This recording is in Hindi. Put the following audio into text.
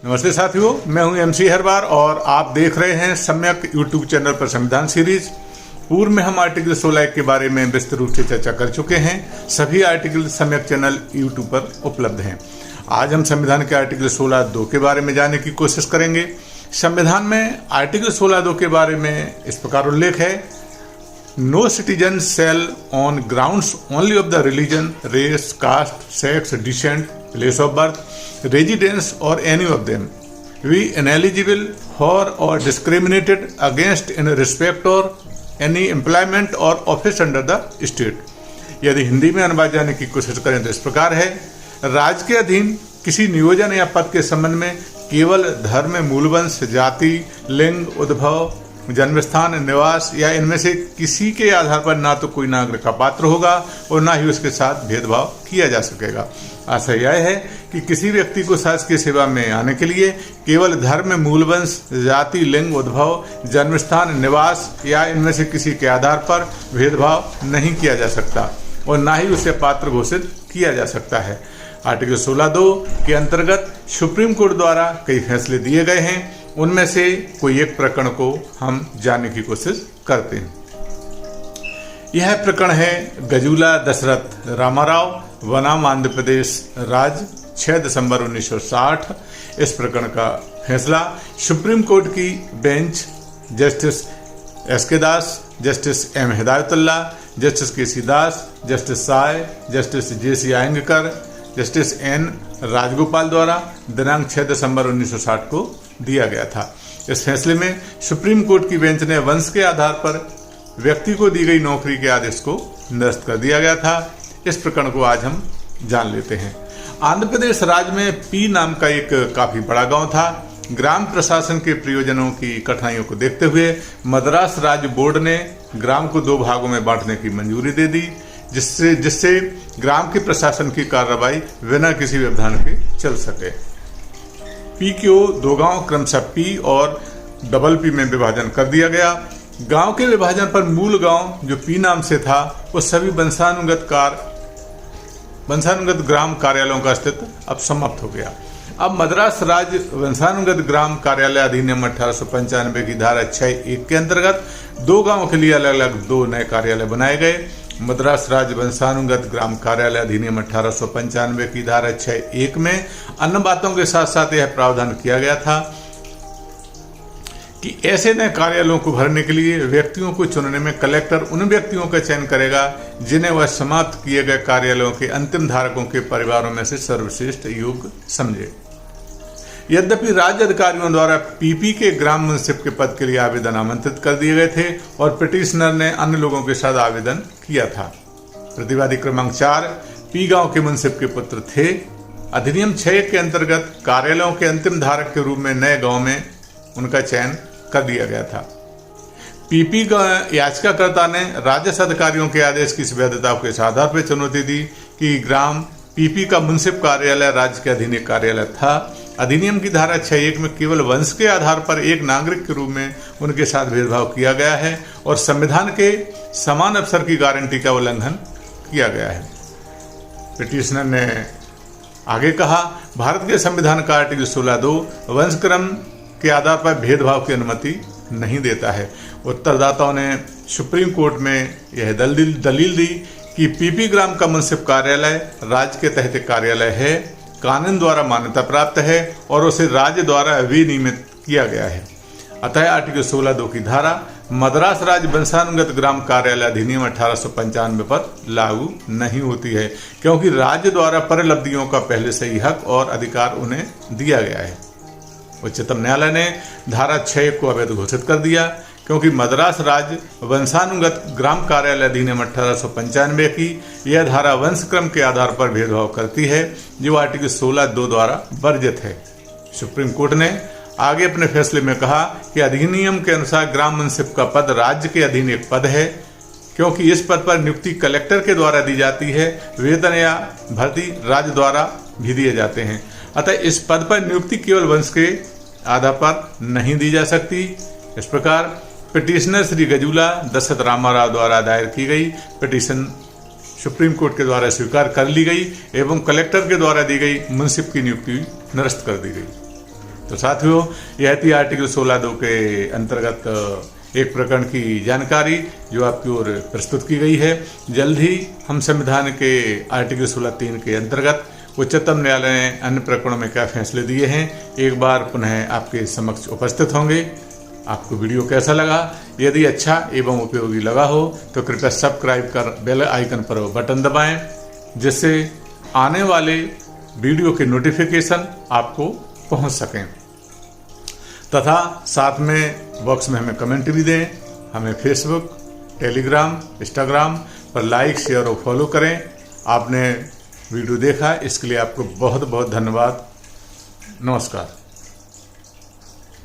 नमस्ते साथियों, मैं हूं एमसी हरबार और आप देख रहे हैं सम्यक यूट्यूब चैनल पर संविधान सीरीज। पूर्व में हम आर्टिकल 16 के बारे में विस्तृत रूप से चर्चा कर चुके हैं। सभी आर्टिकल सम्यक चैनल यूट्यूब पर उपलब्ध हैं। आज हम संविधान के आर्टिकल 16(2) के बारे में जानने की कोशिश करेंगे। संविधान में आर्टिकल 16(2) के बारे में इस प्रकार उल्लेख है: no citizen shall on grounds only of the religion, race, caste, sex, descent, place of birth, residence or any of them be ineligible for or discriminated against in respect or any employment or office under the state। यदि हिंदी में अनुवाद जानने की कोशिश करें तो इस प्रकार है: राज्य के अधीन किसी नियोजन या पद के संबंध में केवल धर्म, मूलवंश, जाति, लिंग, उद्भव, जन्मस्थान, निवास या इनमें से किसी के आधार पर ना तो कोई नागरिक का पात्र होगा और ना ही उसके साथ भेदभाव किया जा सकेगा। आशय यह है कि किसी व्यक्ति को शासकीय सेवा में आने के लिए केवल धर्म, मूलवंश, जाति, लिंग, उद्भव, जन्मस्थान, निवास या इनमें से किसी के आधार पर भेदभाव नहीं किया जा सकता और ना ही उसे पात्र घोषित किया जा सकता है। आर्टिकल 16(2) के अंतर्गत सुप्रीम कोर्ट द्वारा कई फैसले दिए गए हैं। उनमें से कोई एक प्रकरण को हम जानने की कोशिश करते हैं। यह प्रकरण है गजुला दशरथ रामाराव बनाम आंध्र प्रदेश राज्य 6 दिसंबर 1960। इस प्रकरण का फैसला सुप्रीम कोर्ट की bench justice S K. Das, justice M. Hidayatullah, justice K C. Das, justice Sai, justice J C. Ayyangar, justice N. Rajagopal द्वारा दिनांक 6 दिसंबर 1960 को दिया गया था। इस फैसले में सुप्रीम कोर्ट की बेंच ने वंश के आधार पर व्यक्ति को दी गई नौकरी के आदेश को निरस्त कर दिया गया था। इस प्रकरण को आज हम जान लेते हैं। आंध्र प्रदेश राज्य में पी नाम का एक काफी बड़ा गांव था। ग्राम प्रशासन के प्रयोजनों की कठिनाइयों को देखते हुए मद्रास राज्य बोर्ड ने ग्राम को 2 भागों में बांटने की मंजूरी दे दी, जिससे ग्राम के प्रशासन की कार्रवाई बिना किसी व्यवधान के चल सके। पी को 2 गांव क्रमशः पी और डबल पी में विभाजन कर दिया गया। गांव के विभाजन पर मूल गांव जो पी नाम से था वो सभी वंशानुगत ग्राम कार्यालयों का अस्तित्व अब समाप्त हो गया। अब मद्रास राज्य वंशानुगत ग्राम कार्यालय अधिनियम 1895 की धारा 6(1) के अंतर्गत 2 गांवों के लिए अलग अलग 2 नए कार्यालय बनाए गए। मद्रास राज्य वंशानुगत ग्राम कार्यालय अधिनियम 1895 की धारा 6(1) में अन्य बातों के साथ साथ यह प्रावधान किया गया था कि ऐसे नए कार्यालयों को भरने के लिए व्यक्तियों को चुनने में कलेक्टर उन व्यक्तियों का चयन करेगा जिन्हें वह समाप्त किए गए कार्यालयों के अंतिम धारकों के परिवारों में से सर्वश्रेष्ठ योग्य समझे। यद्यपि राज्य अधिकारियों द्वारा पीपी के ग्राम मुंसिफ के पद के लिए आवेदन आमंत्रित कर दिए गए थे और पिटिशनर ने अन्य लोगों के साथ आवेदन किया था। प्रतिवादी क्रमांक 4 पी गांव के मुंसिफ के पुत्र थे। अधिनियम 6 के अंतर्गत कार्यालयों के अंतिम धारक के रूप में नए गांव में उनका चयन कर दिया गया था। पीपी याचिकाकर्ता ने राजस्व अधिकारियों के आदेश की वैधता के आधार पर चुनौती दी कि ग्राम पीपी का मुंसिफ कार्यालय राज्य के अधीन एक कार्यालय था। अधिनियम की धारा 6(1) में केवल वंश के आधार पर एक नागरिक के रूप में उनके साथ भेदभाव किया गया है और संविधान के समान अवसर की गारंटी का उल्लंघन किया गया है। पिटिशनर ने आगे कहा, भारत के संविधान का आर्टिकल 16(2) वंशक्रम के आधार पर भेदभाव की अनुमति नहीं देता है। उत्तरदाताओं ने सुप्रीम कोर्ट में यह दलील दी कि पीपी ग्राम का मुंसिफ कार्यालय राज्य के तहत एक कार्यालय है, कानून द्वारा मान्यता प्राप्त है और उसे राज्य द्वारा विनियमित किया गया है। अतः आर्टिकल 16(2) की धारा मद्रास राज्य वंशानुगत ग्राम कार्यालय अधिनियम 1895 पर लागू नहीं होती है, क्योंकि राज्य द्वारा परिलब्धियों का पहले से ही हक और अधिकार उन्हें दिया गया है। उच्चतम न्यायालय ने धारा 6 को अवैध घोषित कर दिया, क्योंकि मद्रास राज्य वंशानुगत ग्राम कार्यालय अधिनियम 1895 की यह धारा वंशक्रम के आधार पर भेदभाव करती है, जो आर्टिकल 16(2) द्वारा वर्जित है। सुप्रीम कोर्ट ने आगे अपने फैसले में कहा कि अधिनियम के अनुसार ग्राम मुंसिफ का पद राज्य के अधीन एक पद है, क्योंकि इस पद पर नियुक्ति कलेक्टर के द्वारा दी जाती है। वेतन या भर्ती राज्य द्वारा भी दिए जाते हैं। अतः इस पद पर नियुक्ति केवल वंश के आधार पर नहीं दी जा सकती। इस प्रकार पिटिशनर श्री गजुला दशरथ रामाराव द्वारा दायर की गई पिटीशन सुप्रीम कोर्ट के द्वारा स्वीकार कर ली गई एवं कलेक्टर के द्वारा दी गई मुंसिफ की नियुक्ति निरस्त कर दी गई। तो साथियों, यह थी आर्टिकल 16(2) के अंतर्गत एक प्रकरण की जानकारी जो आपकी ओर प्रस्तुत की गई है। जल्द ही हम संविधान के आर्टिकल 16(3) के अंतर्गत उच्चतम न्यायालय ने अन्य प्रकरणों में क्या फैसले दिए हैं, एक बार पुनः आपके समक्ष उपस्थित होंगे। आपको वीडियो कैसा लगा? यदि अच्छा एवं उपयोगी लगा हो तो कृपया सब्सक्राइब कर बेल आइकन पर बटन दबाएं, जिससे आने वाले वीडियो के नोटिफिकेशन आपको पहुंच सकें। तथा साथ में बॉक्स में हमें कमेंट भी दें। हमें फेसबुक, टेलीग्राम, इंस्टाग्राम पर लाइक, शेयर और फॉलो करें। आपने वीडियो देखा इसके लिए आपको बहुत बहुत धन्यवाद। नमस्कार।